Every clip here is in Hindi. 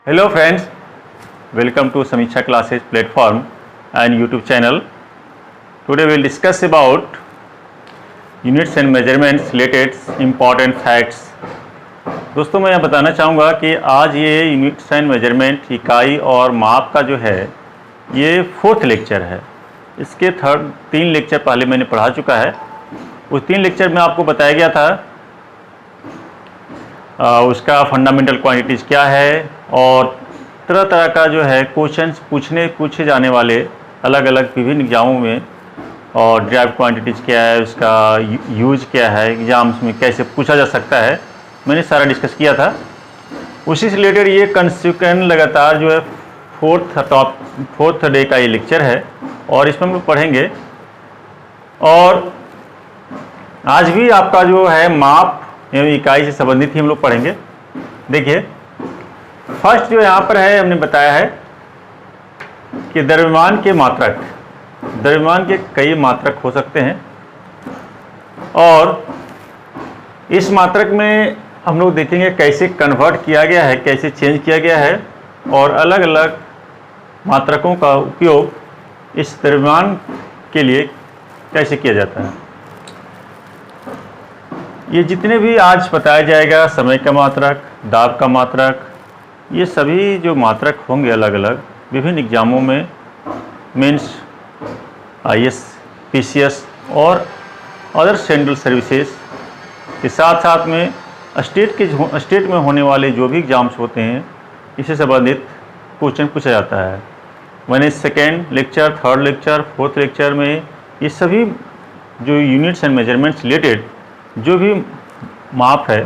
Hello friends, welcome to Samiksha Classes platform and YouTube channel. Today we will discuss about units and measurements related important facts. दोस्तों मैं यह बताना चाहूँगा कि आज ये यूनिट्स एंड मेजरमेंट इकाई और माप का जो है ये 4th लेक्चर है। इसके 3 लेक्चर पहले मैंने पढ़ा चुका है। उस 3 लेक्चर में आपको बताया गया था उसका फंडामेंटल क्वांटिटीज़ क्या है और तरह तरह का जो है क्वेश्चंस पूछे जाने वाले अलग अलग विभिन्न एग्जामों में, और ड्राइव क्वांटिटीज़ क्या है, उसका यूज क्या है, एग्जाम्स में कैसे पूछा जा सकता है, मैंने सारा डिस्कस किया था। उसी से रिलेटेड ये कंसिक्वेंट लगातार जो है 4th डे का ये लेक्चर है और इसमें हम लोग पढ़ेंगे। और आज भी आपका जो है माप एवं इकाई से संबंधित ही हम लोग पढ़ेंगे। देखिए फर्स्ट जो यहाँ पर है हमने बताया है कि द्रव्यमान के कई मात्रक हो सकते हैं और इस मात्रक में हम लोग देखेंगे कैसे कन्वर्ट किया गया है, कैसे चेंज किया गया है और अलग अलग मात्रकों का उपयोग इस द्रव्यमान के लिए कैसे किया जाता है। ये जितने भी आज बताया जाएगा, समय का मात्रक, दाब का मात्रक, ये सभी जो मात्रक होंगे अलग अलग विभिन्न एग्जामों में, मेंस, IAS, PCS और अदर सेंट्रल सर्विसेज के साथ साथ में स्टेट में होने वाले जो भी एग्जाम्स होते हैं इससे संबंधित क्वेश्चन पूछा जाता है। मैंने 2nd lecture, 3rd lecture, 4th lecture में ये सभी जो यूनिट्स एंड मेजरमेंट्स रिलेटेड जो भी माप है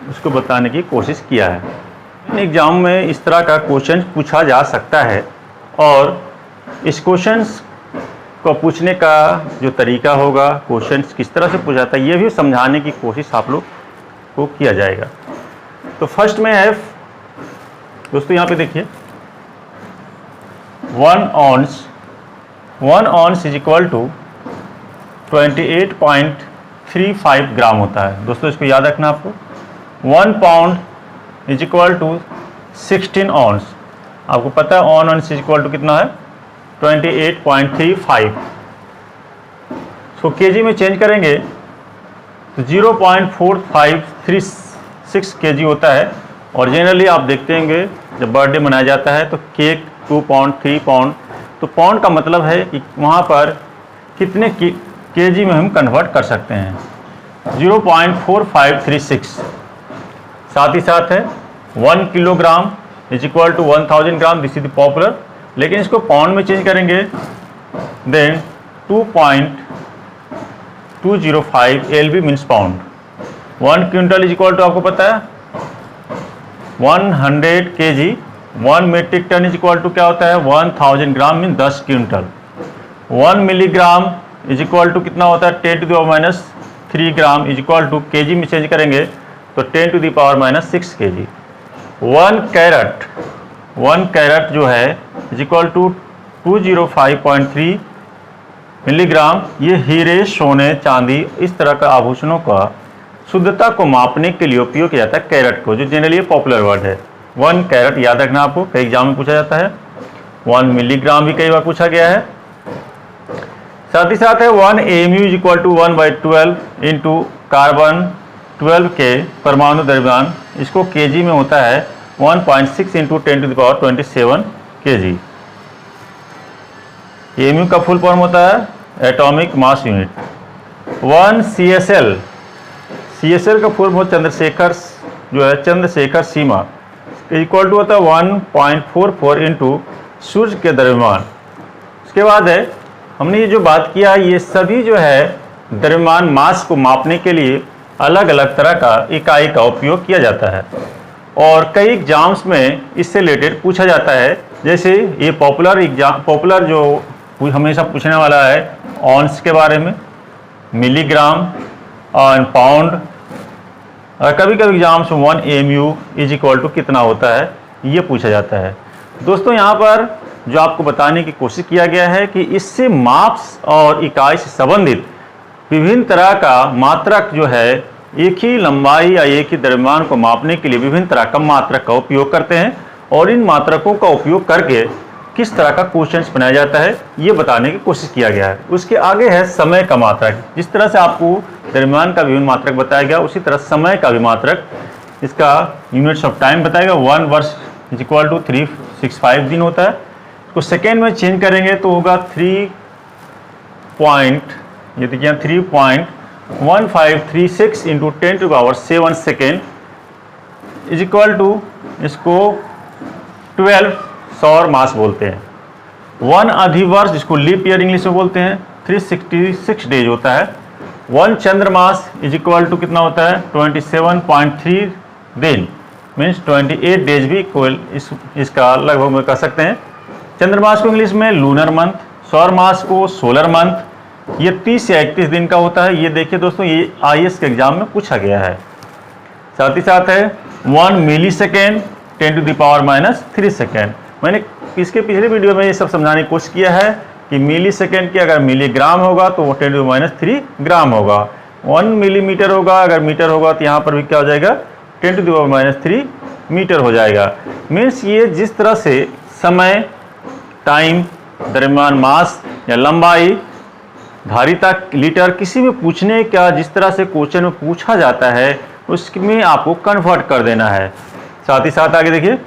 उसको बताने की कोशिश किया है। एग्जाम में इस तरह का क्वेश्चन पूछा जा सकता है और इस क्वेश्चंस को पूछने का जो तरीका होगा, क्वेश्चंस किस तरह से पूछा जाता है, ये भी समझाने की कोशिश आप लोग को किया जाएगा। तो फर्स्ट में है दोस्तों, यहाँ पे देखिए 1 ऑन्स इज इक्वल टू 28.35 ग्राम होता है। दोस्तों इसको याद रखना आपको। 1 पाउंड इज इक्वल टू 16 ऑन्स। आपको पता है ऑन्स इज इक्वल टू कितना है, 28.35। सो केजी में चेंज करेंगे तो 0.4536 केजी होता है। और जनरली आप देखते होंगे जब बर्थडे मनाया जाता है तो केक 2 पाउंड, 3 पाउंड, तो पाउंड का मतलब है कि वहाँ पर कितने केजी में हम कन्वर्ट कर सकते हैं, 0.4536। साथ ही साथ है 1 kilogram is equal to 1000 gram, this is the popular. लेकिन इसको पाउंड में चेंज करेंगे then 2.205 LB means pound. 1 quintal is equal to आपको पता है 100 kg. 1 metric ton is equal to क्या होता है, 1000 gram mean 10 quintal. 1 milligram is equal to कितना होता है, 10⁻³ gram is equal to kg में चेंज करेंगे तो 10⁻⁻6 केजी। 1 कैरेट जो है इज इक्वल टू 205.3 मिलीग्राम। ये हीरे, सोने, चांदी, इस तरह का आभूषणों का शुद्धता को मापने के लिए उपयोग किया जाता है कैरेट को, जो जनरली पॉपुलर वर्ड है। 1 कैरेट याद रखना आपको, कई एग्जाम में पूछा जाता है। 1 मिलीग्राम भी कई बार पूछा गया है। साथ ही साथ है 1 AMU is equal to 1/12 into carbon 12 के परमाणु द्रव्यमान, इसको केजी में होता है 1.6 इंटू 10⁻27 केजी। AMU का फुल फॉर्म होता है एटॉमिक मास यूनिट। 1 CSL का फुल फॉर्म चंद्रशेखर सीमा इक्वल टू होता है 1.44 इंटू सूर्य के द्रव्यमान। उसके बाद है हमने ये जो बात किया, ये सभी जो है द्रव्यमान मास को मापने के लिए अलग अलग तरह का इकाई का उपयोग किया जाता है और कई एग्जाम्स में इससे रिलेटेड पूछा जाता है। जैसे ये पॉपुलर जो हमेशा पूछने वाला है ऑन्स के बारे में, मिलीग्राम और पाउंड, और कभी कभी एग्जाम्स में 1 AMU इज इक्वल टू कितना होता है ये पूछा जाता है। दोस्तों यहाँ पर जो आपको बताने की कोशिश किया गया है कि इससे माप्स और इकाई से संबंधित विभिन्न तरह का मात्रक जो है एक ही लंबाई या एक ही द्रव्यमान को मापने के लिए विभिन्न तरह का मात्रक का उपयोग करते हैं और इन मात्रकों का उपयोग करके किस तरह का क्वेश्चन बनाया जाता है ये बताने की कोशिश किया गया है। उसके आगे है समय का मात्रक। जिस तरह से आपको द्रव्यमान का विभिन्न मात्रक बताया गया उसी तरह समय का भी मात्रक, इसका यूनिट्स ऑफ टाइम बताएगा। 1 वर्ष इज इक्वल टू 365 दिन होता है। इसको सेकेंड में चेंज करेंगे तो होगा 3.1536 into 10⁻7 second is equal to, इसको 12 सौर मास बोलते हैं। 1 अधिवर्ष, जिसको लीप ईयर इंग्लिश में बोलते हैं, 366 डेज होता है। 1 चंद्रमास इज इक्वल टू कितना होता है 27.3 दिन, मीन्स 28 डेज भी इसका लगभग में कह सकते हैं। चंद्रमास को इंग्लिश में लूनर मंथ, सौर मास को सोलर मंथ। ये 30 या 31 दिन का होता है। ये देखिए दोस्तों, ये IAS के एग्जाम में पूछा गया है। साथ ही साथ है 1 मिली सेकेंड 10⁻³ सेकेंड। मैंने इसके पिछले वीडियो में ये सब समझाने की कोशिश किया है कि मिली सेकेंड की अगर मिलीग्राम होगा तो वो 10⁻³ ग्राम होगा। 1 मिलीमीटर होगा, अगर मीटर होगा तो यहाँ पर भी क्या हो जाएगा 10⁻³ मीटर हो जाएगा। मीन्स ये जिस तरह से समय, टाइम, द्रव्यमान, मास या लंबाई, धारिता, लीटर, किसी में पूछने का जिस तरह से क्वेश्चन में पूछा जाता है उसमें आपको कन्वर्ट कर देना है। साथ ही साथ आगे देखिए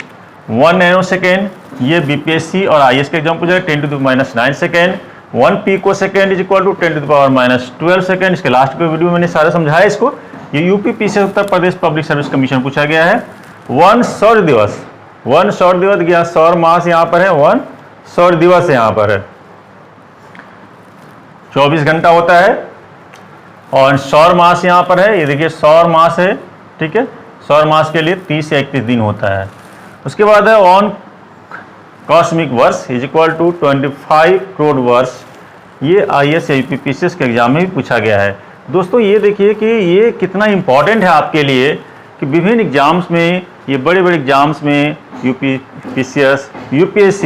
1 नैनो सेकेंड, ये BPSC और IAS के एग्जाम पूछा है 10⁻⁹ second. 1 pico second is equal to 10⁻12 second. इसके लास्ट के वीडियो में मैंने सारा समझाया इसको। ये UPPC Uttar Pradesh public service commission पूछा गया है। 1 सौर दिवस, 1 सौर दिवस गया, सौर मास यहाँ पर है, 1 सौर दिवस यहाँ पर है। 24 घंटा होता है और सौर मास यहाँ पर है, ये देखिए सौर मास है, ठीक है। सौर मास के लिए 30 या 31 दिन होता है। उसके बाद है 1 कॉस्मिक वर्ष इज इक्वल टू 25 करोड़ वर्ष। ये IAS या UPPC के एग्जाम में भी पूछा गया है। दोस्तों ये देखिए कि ये कितना इम्पॉर्टेंट है आपके लिए कि विभिन्न एग्जाम्स में, ये बड़े बड़े एग्जाम्स में UPPCS, UPSC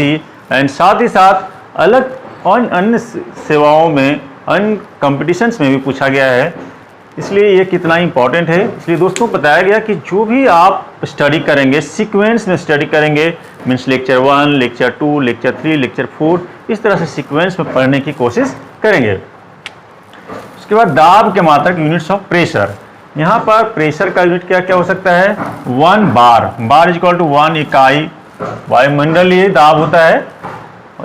एंड साथ ही साथ अलग और अन्य सेवाओं में, अन्य कॉम्पिटिशन्स में भी पूछा गया है। इसलिए ये कितना इम्पॉर्टेंट है। इसलिए दोस्तों बताया गया कि जो भी आप स्टडी करेंगे, सीक्वेंस में स्टडी करेंगे, means lecture 1, lecture 2, lecture 3, lecture 4, इस तरह से सीक्वेंस में पढ़ने की कोशिश करेंगे। उसके बाद दाब के मात्रक, यूनिट्स ऑफ प्रेशर। यहाँ पर प्रेशर का यूनिट क्या क्या हो सकता है 1 बार, बार इज इक्वल टू 1 इकाई वायुमंडलीय दाब होता है,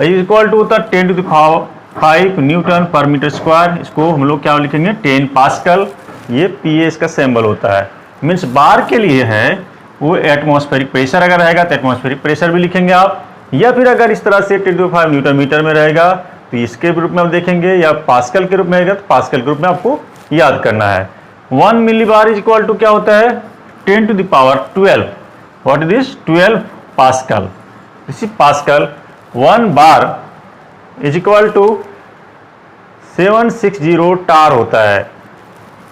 इज इक्वल टू होता है 10⁵ न्यूटन पर मीटर स्क्वायर। इसको हम लोग क्या लिखेंगे 10 पास्कल। ये PA इसका सिंबल होता है। मीन्स बार के लिए है वो एटमॉस्फेरिक प्रेशर, अगर रहेगा तो एटमॉस्फेरिक प्रेशर भी लिखेंगे आप, या फिर अगर इस तरह से 10⁵ न्यूटन मीटर में रहेगा तो इसके रूप में आप देखेंगे, या पास्कल के रूप में रहेगा तो पास्कल के रूप में आपको याद करना है। 1 millibar is equal to क्या होता है 10⁻12। What is this 12 pascal. इसी pascal 1 bar is equal to 760 torr होता है।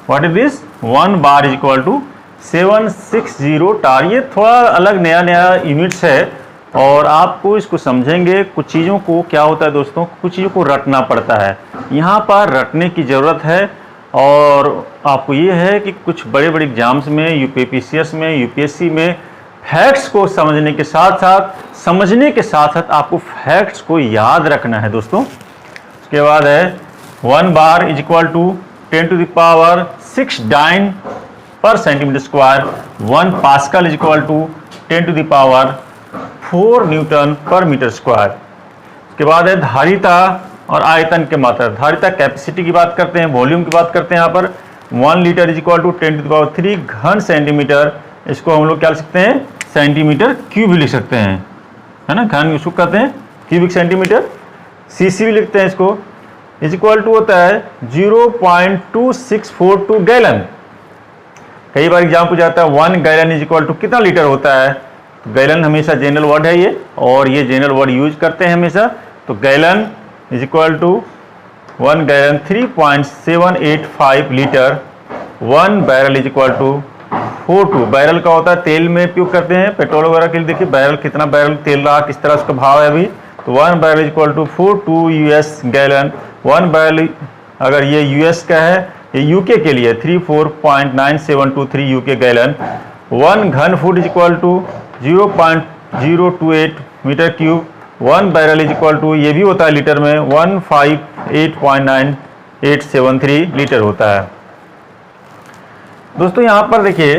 What is this 1 bar is equal to 760 torr. ये थोड़ा अलग नया नया यूनिट्स है और आपको इसको समझेंगे। कुछ चीज़ों को क्या होता है दोस्तों, कुछ चीज़ों को रटना पड़ता है, यहाँ पर रटने की ज़रूरत है। और आपको ये है कि कुछ बड़े बड़े एग्जाम्स में, UPPCS में, UPSC में फैक्ट्स को समझने के साथ साथ आपको फैक्ट्स को याद रखना है दोस्तों। उसके बाद है 1 bar is equal to 10⁻6 dyne per centimetre square. 1 pascal is equal to 10⁻4 newton per metre square. उसके बाद है धारिता और आयतन के मात्रा। धारिता कैपेसिटी की बात करते हैं, वॉल्यूम की बात करते हैं। यहाँ पर 1 लीटर इज इक्वल टू 10⁻3 घन सेंटीमीटर। इसको हम लोग क्या लिख सकते हैं सेंटीमीटर क्यूब भी लिख सकते हैं, है ना। घन इसको कहते हैं क्यूबिक सेंटीमीटर। CC भी लिखते हैं इसको। इज इक्वल टू होता है 0.2642 गैलन। कई बार एग्जाम पूछा जाता है 1 गैलन इज इक्वल टू कितना लीटर होता है। तो गैलन हमेशा जनरल वर्ड है ये, और ये जनरल वर्ड यूज करते हैं हमेशा। तो gallon is equal to 1 gallon 3.785 litre. 1 barrel is equal to 42। Barrel का होता है तेल में उपयोग करते हैं, पेट्रोल वगैरह के लिए। देखिए बैरल, कितना बैरल तेल रहा, किस तरह उसका भाव है अभी। तो 1 barrel is equal to 42 US gallon. 1 barrel अगर ये US का है ये यूके के लिए 34.9723 यूके गैलन। 1 घन foot is equal to 0.028 metre cube. 1 barrel is equal to, ये भी होता है लीटर में, 158.9873 लीटर होता है। दोस्तों यहाँ पर देखिए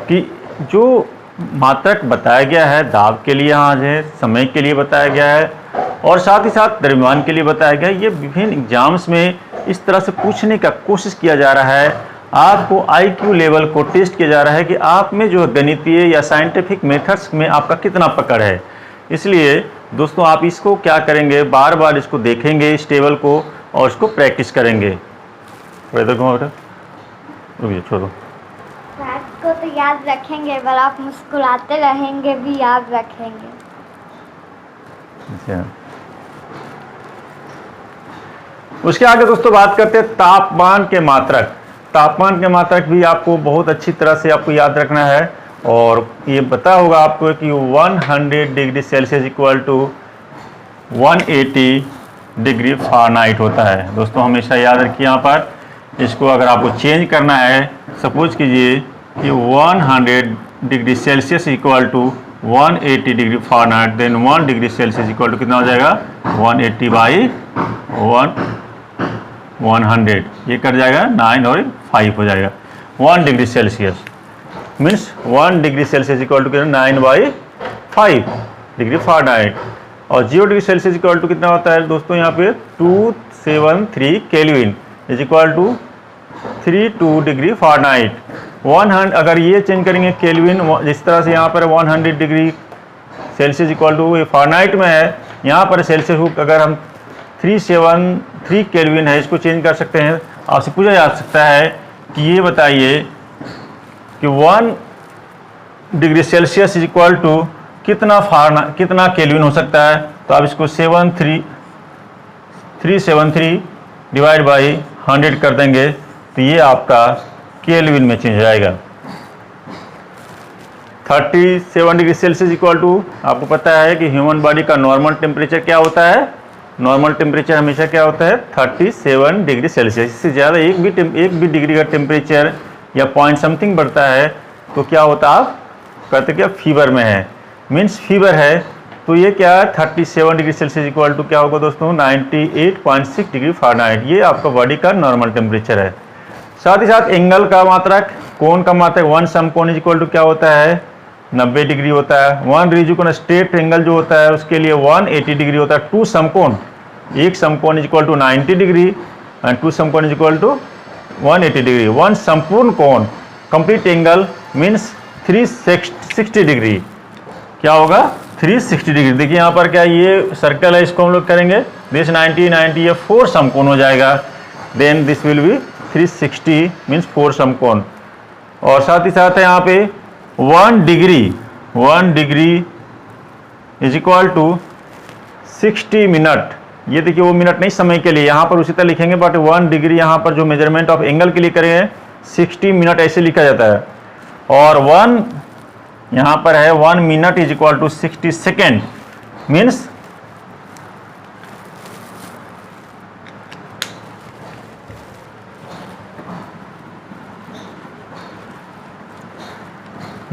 कि जो मात्रक बताया गया है दाब के लिए, यहाँ है समय के लिए बताया गया है और साथ ही साथ द्रव्यमान के लिए बताया गया है। ये विभिन्न एग्जाम्स में इस तरह से पूछने का कोशिश किया जा रहा है, आपको आईक्यू लेवल को टेस्ट किया जा रहा है कि आप में जो गणितीय या साइंटिफिक मेथड्स में आपका कितना पकड़ है। इसलिए दोस्तों आप इसको क्या करेंगे, बार बार इसको देखेंगे इस टेबल को और इसको प्रैक्टिस करेंगे। रुकिए, छोड़ो। फैक्ट को तो याद रखेंगे पर आप मुस्कुराते रहेंगे भी याद रखेंगे। अच्छा, उसके आगे दोस्तों बात करते हैं तापमान के मात्रक। तापमान के मात्रक भी आपको बहुत अच्छी तरह से आपको याद रखना है और ये पता होगा आपको कि 100 degree Celsius equal to 180 degree Fahrenheit होता है। दोस्तों हमेशा याद रखिए, यहाँ पर इसको अगर आपको चेंज करना है, सपोज कीजिए कि 100 degree Celsius equal to 180 degree Fahrenheit, then 1 degree Celsius equal to कितना हो जाएगा 180 बाई 100, ये कर जाएगा 9 और 5 हो जाएगा। 1 degree Celsius means 1 degree Celsius equal to कितना 9 बाई 5 डिग्री फ़ारेनहाइट और 0 डिग्री सेल्सियस इक्वल टू कितना होता है दोस्तों यहाँ पे 273 kelvin is equal to 32 degree Fahrenheit. 100 अगर ये चेंज करेंगे केल्विन, जिस तरह से यहाँ पर 100 डिग्री सेल्सियस इक्वल टू ये फ़ारेनहाइट में है, यहाँ पर सेल्सियस को अगर हम 373 केल्विन है, इसको चेंज कर सकते हैं। आपसे पूछा जा सकता है कि ये बताइए कि 1 degree Celsius is equal to कितना केल्विन हो सकता है, तो आप इसको 373 डिवाइड बाई 100 कर देंगे तो ये आपका केल्विन में चेंज हो जाएगा। 37 डिग्री सेल्सियस इक्वल टू, आपको पता है कि ह्यूमन बॉडी का नॉर्मल टेम्परेचर क्या होता है, नॉर्मल टेम्परेचर हमेशा क्या होता है 37 डिग्री सेल्सियस। इससे ज़्यादा एक भी डिग्री का टेम्परेचर या पॉइंट समथिंग बढ़ता है तो क्या होता है, आप कहते क्या फीवर में है, मीन्स फीवर है। तो ये क्या है 37 डिग्री सेल्सियस इक्वल टू क्या होगा दोस्तों 98.6 डिग्री फ़ारेनहाइट, ये आपका बॉडी का नॉर्मल टेम्परेचर है। साथ ही साथ एंगल का मात्रक, कोण का मात्रक, 1 समकोण इक्वल टू क्या होता है 90 डिग्री होता है। 1 रीजियोन स्ट्रेट एंगल जो होता है उसके लिए 180 डिग्री होता है। 2 समकोण, एक समकोण इक्वल टू 90 डिग्री एंड 2 समकोण इक्वल टू 180 डिग्री। 1 संपूर्ण कोण कंप्लीट एंगल मीन्स 360 डिग्री, क्या होगा 360 डिग्री। देखिए यहाँ पर क्या ये सर्कल है, इसको हम लोग करेंगे दिस 90 ये 4 समकोण हो जाएगा, then this will be 360 means 4 समकोण। और साथ ही साथ है यहाँ पे 1 degree is equal to 60 minute. ये देखिए वो मिनट नहीं समय के लिए, यहाँ पर उसी तरह लिखेंगे बट 1 डिग्री यहाँ पर जो मेजरमेंट ऑफ एंगल के लिए करेंगे 60 मिनट ऐसे लिखा जाता है। और 1 यहाँ पर है 1 minute is equal to 60 second means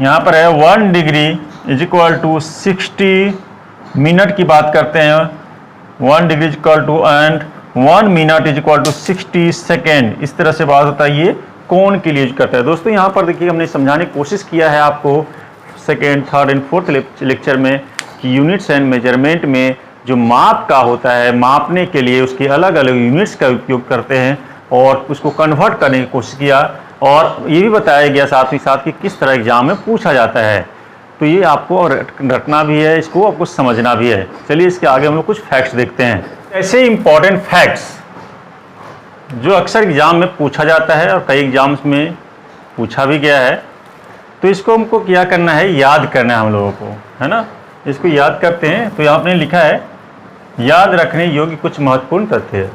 यहाँ पर है 1 degree is equal to 60 minute की बात करते हैं। 1 degree is equal to and 1 minute is equal to 60 second, इस तरह से बात होता है। ये कोण के लिए यूज करता है। दोस्तों यहाँ पर देखिए हमने समझाने की कोशिश किया है आपको second, third and fourth lecture में कि यूनिट्स एंड मेजरमेंट में जो माप का होता है, मापने के लिए उसके अलग अलग यूनिट्स का उपयोग करते हैं और उसको कन्वर्ट करने की कोशिश किया और ये भी बताया गया साथ ही साथ कि किस तरह एग्जाम में पूछा जाता है। तो ये आपको रटना भी है, इसको आपको समझना भी है। चलिए इसके आगे हम लोग कुछ फैक्ट्स देखते हैं। ऐसे इंपॉर्टेंट फैक्ट्स जो अक्सर एग्जाम में पूछा जाता है और कई एग्जाम्स में पूछा भी गया है, तो इसको हमको क्या करना है, याद करना है हम लोगों को, है ना। इसको याद करते हैं। तो यहाँ आपने लिखा है याद रखने योग्य कुछ महत्वपूर्ण तथ्य।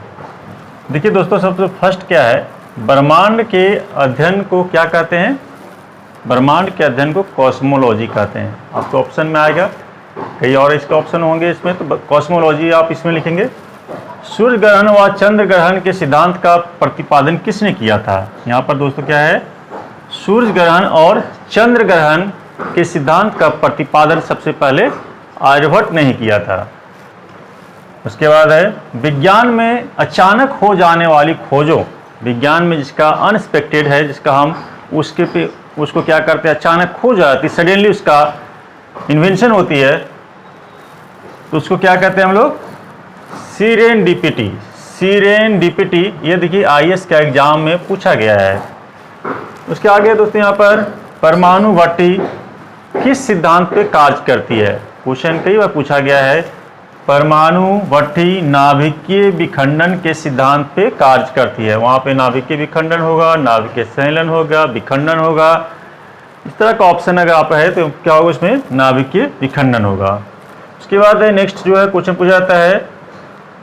देखिए दोस्तों सबसे फर्स्ट क्या है, ब्रह्मांड के अध्ययन को क्या कहते हैं, ब्रह्मांड के अध्ययन को कॉस्मोलॉजी कहते हैं। आपको ऑप्शन में आएगा, कई और इसके ऑप्शन होंगे इसमें, तो कॉस्मोलॉजी आप इसमें लिखेंगे सूर्य ग्रहण व चंद्र ग्रहण के सिद्धांत का प्रतिपादन किसने किया था? यहाँ पर दोस्तों क्या है, सूर्य ग्रहण और चंद्र ग्रहण के सिद्धांत का प्रतिपादन सबसे पहले आर्यभट्ट ने ही किया था। उसके बाद है विज्ञान में अचानक हो जाने वाली खोजों, विज्ञान में जिसका अनएक्सपेक्टेड है, जिसका हम उसको क्या करते हैं, अचानक खो जाती, सडनली उसका इन्वेंशन होती है, तो उसको क्या कहते हैं हम लोग, सीरेंडिपिटी। सीरेंडिपिटी, ये देखिए आईएएस का एग्जाम में पूछा गया है। उसके आगे दोस्तों यहाँ पर परमाणु भट्टी किस सिद्धांत पे कार्य करती है? क्वेश्चन कई बार पूछा गया है। परमाणु भट्टी नाभिकीय विखंडन के सिद्धांत पे कार्य करती है। वहाँ पे नाभिकीय विखंडन होगा, नाभिकीय संलयन होगा, विखंडन होगा, इस तरह का ऑप्शन अगर आप है तो क्या होगा, उसमें नाभिकीय विखंडन होगा। उसके बाद नेक्स्ट जो है क्वेश्चन पूछा जाता है,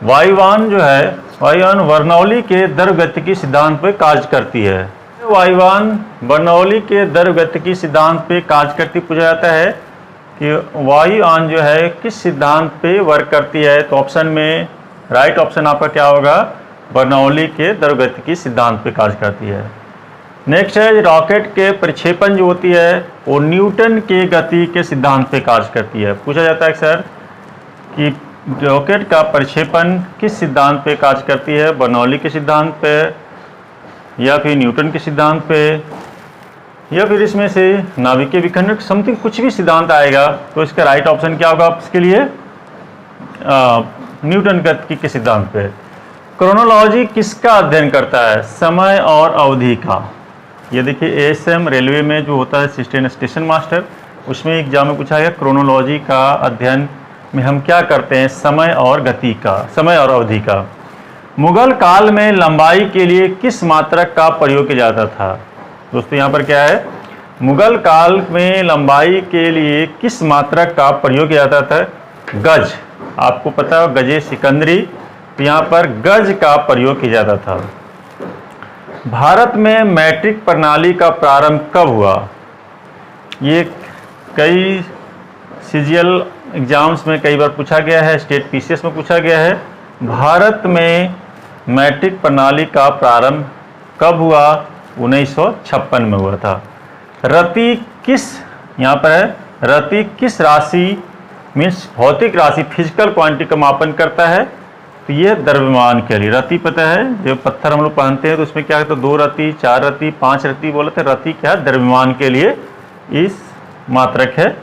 वायुयान जो है, वायुयान बर्नौली के द्रव्यगतिकी सिद्धांत पे कार्य करती है। वायुयान बर्नौली के द्रव्यगतिकी सिद्धांत पे कार्य करती, पूछा जाता है कि वायुयान जो है किस सिद्धांत पे वर्क करती है? तो ऑप्शन में राइट ऑप्शन आपका क्या होगा, बर्नौली के द्रव्यगतिकी सिद्धांत पे कार्य करती है। नेक्स्ट है रॉकेट के प्रक्षेपण जो होती है वो न्यूटन के गति के सिद्धांत पे कार्य करती है। पूछा जाता है सर कि रॉकेट का प्रक्षेपण किस सिद्धांत पे कार्य करती है, बर्नौली के सिद्धांत पे या फिर न्यूटन के सिद्धांत पे या फिर इसमें से नाभिकीय विखंडन, समथिंग कुछ भी सिद्धांत आएगा तो इसका राइट ऑप्शन क्या होगा इसके लिए, न्यूटन गति के सिद्धांत पे। क्रोनोलॉजी किसका अध्ययन करता है? समय और अवधि का। ये देखिए एएसएम रेलवे में जो होता है असिस्टेंट स्टेशन मास्टर, उसमें एग्जाम में पूछा गया क्रोनोलॉजी का अध्ययन में हम क्या करते हैं, समय और गति का, समय और अवधि का। मुगल काल में लंबाई के लिए किस मात्रक का प्रयोग किया जाता था? दोस्तों यहाँ पर क्या है, मुगल काल में लंबाई के लिए किस मात्रक का प्रयोग किया जाता था? गज। आपको पता है गजे सिकंदरी, तो यहाँ पर गज का प्रयोग किया जाता था। भारत में मैट्रिक प्रणाली का प्रारंभ कब हुआ? ये कई सीजीएल एग्जाम्स में कई बार पूछा गया है, स्टेट पीसीएस में पूछा गया है। भारत में मैट्रिक प्रणाली का प्रारंभ कब हुआ? 1956 में हुआ था। रति किस, यहाँ पर है, रति किस राशि मीन्स भौतिक राशि, फिजिकल क्वांटिटी का मापन करता है? तो ये द्रव्यमान के लिए। रति पता है जो पत्थर हम लोग पहनते हैं तो उसमें क्या है, तो 2 रति, 4 रति, 5 रति बोले थे। रति क्या है, द्रव्यमान के लिए इस मात्रक है।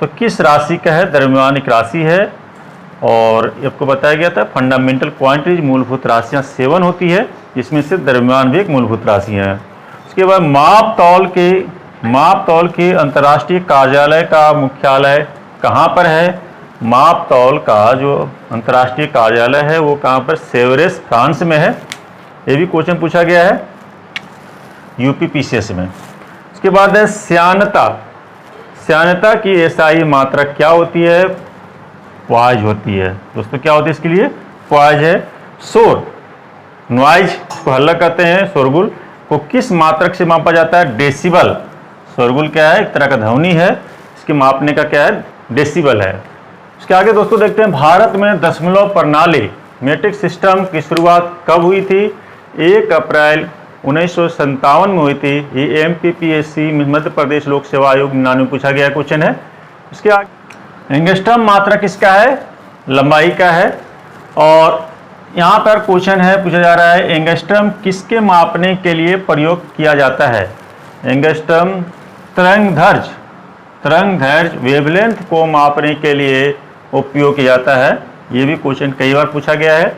तो किस राशि का है? द्रव्यमान एक राशि है। और आपको बताया गया था फंडामेंटल क्वांटिटीज, मूलभूत राशियाँ 7 होती है, जिसमें से द्रव्यमान भी एक मूलभूत राशि है। उसके बाद माप तौल के अंतर्राष्ट्रीय कार्यालय का मुख्यालय कहाँ पर है? माप तौल का जो अंतर्राष्ट्रीय कार्यालय है वो कहाँ पर? सेवरेस फ्रांस में है। ये भी क्वेश्चन पूछा गया है यूपी पीसीएस में। उसके बाद है श्यानता। श्यानता की एसआई मात्रक क्या होती है? पॉइज होती है। दोस्तों क्या होती है इसके लिए? पॉइज है। शोर, नॉइज को हल्ला कहते हैं, शोरगुल को किस मात्रक से मापा जाता है? डेसिबल। शोरगुल क्या है? एक तरह का ध्वनि है, इसके मापने का क्या है? डेसिबल है। उसके आगे दोस्तों देखते हैं भारत में दशमलव प्रणाली मैट्रिक सिस्टम की शुरुआत कब हुई थी? 1 अप्रैल 1957 में हुई थी। ये एमपीपीएससी मध्य प्रदेश लोक सेवा आयोग 99 पूछा गया क्वेश्चन है। उसके आगे एंगस्ट्रम मात्रक किसका है? लंबाई का है। और यहाँ पर क्वेश्चन है पूछा जा रहा है एंगस्ट्रम किसके मापने के लिए प्रयोग किया जाता है? एंगस्ट्रम तरंगदैर्घ्य वेवलेंथ को मापने के लिए उपयोग किया जाता है। ये भी क्वेश्चन कई बार पूछा गया है।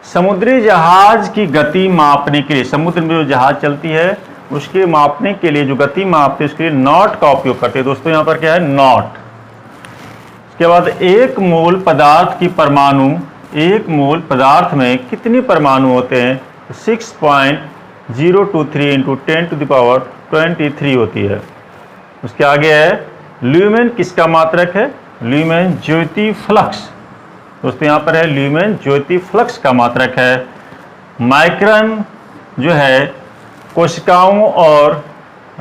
समुद्री जहाज की गति मापने के लिए, समुद्र में जो जहाज चलती है उसके मापने के लिए जो गति मापते हैं उसके लिए नॉट का उपयोग करते हैं। दोस्तों यहाँ पर क्या है? नॉट। उसके बाद एक मोल पदार्थ की परमाणु, एक मोल पदार्थ में कितनी परमाणु होते हैं? 6.023 × 10⁻23 होती है। उसके आगे है ल्यूमेन किसका मात्रक है? ल्यूमेन ज्योति फ्लक्स। दोस्तों यहाँ पर है ल्यूमेन ज्योति फ्लक्स का मात्रक है। माइक्रन जो है कोशिकाओं और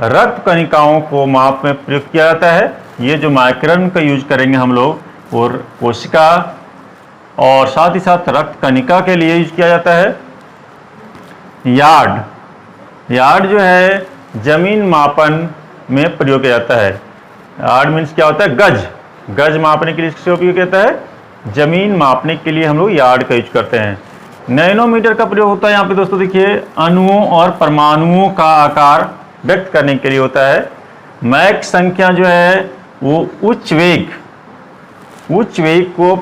रक्त कणिकाओं को माप में प्रयोग किया जाता है। ये जो माइक्रन का यूज करेंगे हम लोग, और कोशिका और साथ ही साथ रक्त कणिका के लिए यूज किया जाता है यार्ड। यार्ड जो है जमीन मापन में प्रयोग किया जाता है। यार्ड मीन्स क्या होता है, गज। गज मापने के लिए किसका उपयोग किया जाता है, जमीन मापने के लिए हम लोग यार्ड का यूज करते हैं। नैनोमीटर का प्रयोग होता है यहाँ पे दोस्तों, देखिए अणुओं और परमाणुओं का आकार व्यक्त करने के लिए होता है। मैक संख्या जो है वो उच्च वेग को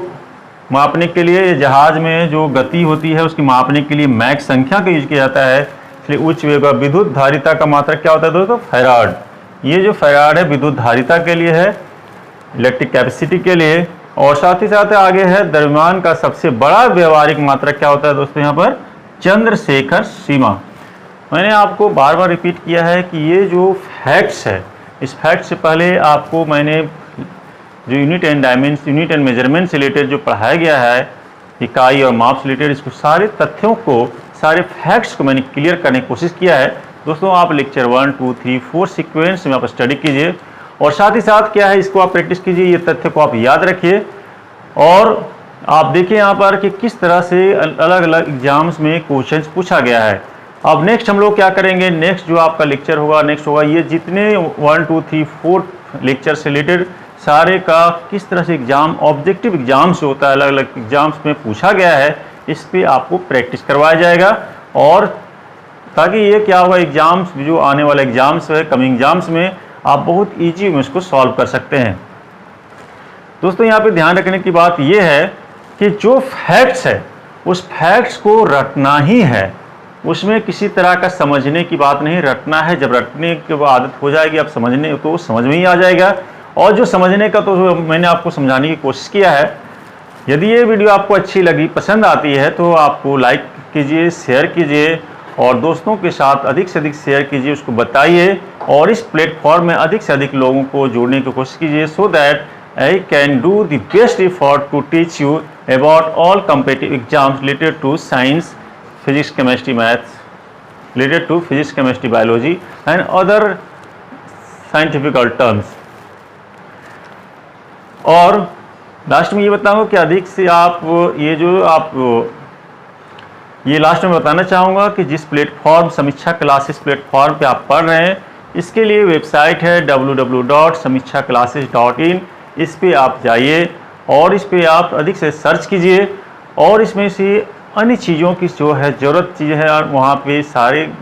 मापने के लिए, जहाज में जो गति होती है उसकी मापने के लिए मैक संख्या का यूज किया जाता है, इसलिए उच्च वेग। और विद्युत धारिता का मात्रक क्या होता है दोस्तों, फैराड। ये जो फैराड है विद्युत धारिता के लिए है, इलेक्ट्रिक कैपेसिटी के लिए। और साथ ही साथ आगे है द्रव्यमान का सबसे बड़ा व्यवहारिक मात्रक क्या होता है दोस्तों, यहाँ पर चंद्रशेखर सीमा। मैंने आपको बार बार रिपीट किया है कि ये जो फैक्ट्स है, इस फैक्ट से पहले आपको मैंने जो यूनिट एंड मेजरमेंट से रिलेटेड जो पढ़ाया गया है, इकाई और माप से रिलेटेड, इसको सारे तथ्यों को, सारे फैक्ट्स को मैंने क्लियर करने की कोशिश किया है। दोस्तों आप लेक्चर 1, 2, 3, 4 सीक्वेंस में आप स्टडी कीजिए और साथ ही साथ क्या है, इसको आप प्रैक्टिस कीजिए, ये तथ्य को आप याद रखिए। और आप देखिए यहाँ पर कि किस तरह से अलग अलग एग्जाम्स में क्वेश्चंस पूछा गया है। अब नेक्स्ट हम लोग क्या करेंगे, नेक्स्ट जो आपका लेक्चर होगा, नेक्स्ट होगा ये जितने 1, 2, 3, 4 लेक्चर से रिलेटेड सारे का किस तरह से एग्जाम, ऑब्जेक्टिव एग्जाम से होता है, अलग अलग एग्जाम्स में पूछा गया है, इस पे आपको प्रैक्टिस करवाया जाएगा। और ताकि ये क्या होगा, एग्जाम्स जो आने वाले एग्जाम्स है, कमिंग एग्जाम्स में आप बहुत ईजी में इसको सॉल्व कर सकते हैं। दोस्तों यहाँ पे ध्यान रखने की बात ये है कि जो फैक्ट्स है उस फैक्ट्स को रटना ही है, उसमें किसी तरह का समझने की बात नहीं, रटना है। जब रटने की आदत हो जाएगी आप समझने, तो समझ में ही आ जाएगा। और जो समझने का तो मैंने आपको समझाने की कोशिश किया है। यदि ये वीडियो आपको अच्छी लगी, पसंद आती है, तो आपको लाइक कीजिए, शेयर कीजिए और दोस्तों के साथ अधिक से अधिक शेयर कीजिए, उसको बताइए और इस प्लेटफॉर्म में अधिक से अधिक लोगों को जोड़ने की कोशिश कीजिए, so that I can do the best effort to teach you about all competitive exams related to science, physics, chemistry, maths, related to physics, chemistry, biology and other scientifical terms. और लास्ट में ये बताऊंगा कि अधिक से आप ये लास्ट में बताना चाहूँगा कि जिस प्लेटफॉर्म समीक्षा क्लासेस प्लेटफॉर्म पे आप पढ़ रहे हैं, इसके लिए वेबसाइट है www.samikshaClasses.in। इस पे आप जाइए और इस पे आप अधिक से सर्च कीजिए और इसमें से अन्य चीज़ों की जो है ज़रूरत चीज़ है, वहाँ पे सारे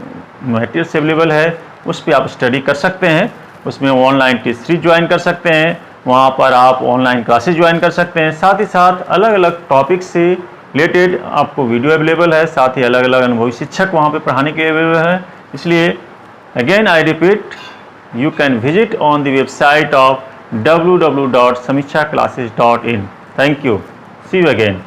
मटेरियल्स अवेलेबल है, उस पर आप स्टडी कर सकते हैं। उसमें ऑनलाइन टेस्ट सीरीज ज्वाइन कर सकते हैं, वहाँ पर आप ऑनलाइन क्लासेस ज्वाइन कर सकते हैं। साथ ही साथ अलग अलग टॉपिक से रिलेटेड आपको वीडियो अवेलेबल है, साथ ही अलग अलग अनुभवी शिक्षक वहाँ पे पढ़ाने के लिए अवेलेबल है। इसलिए again I repeat, you can visit on the website of www.samikshaClasses.in। Thank you, see you again.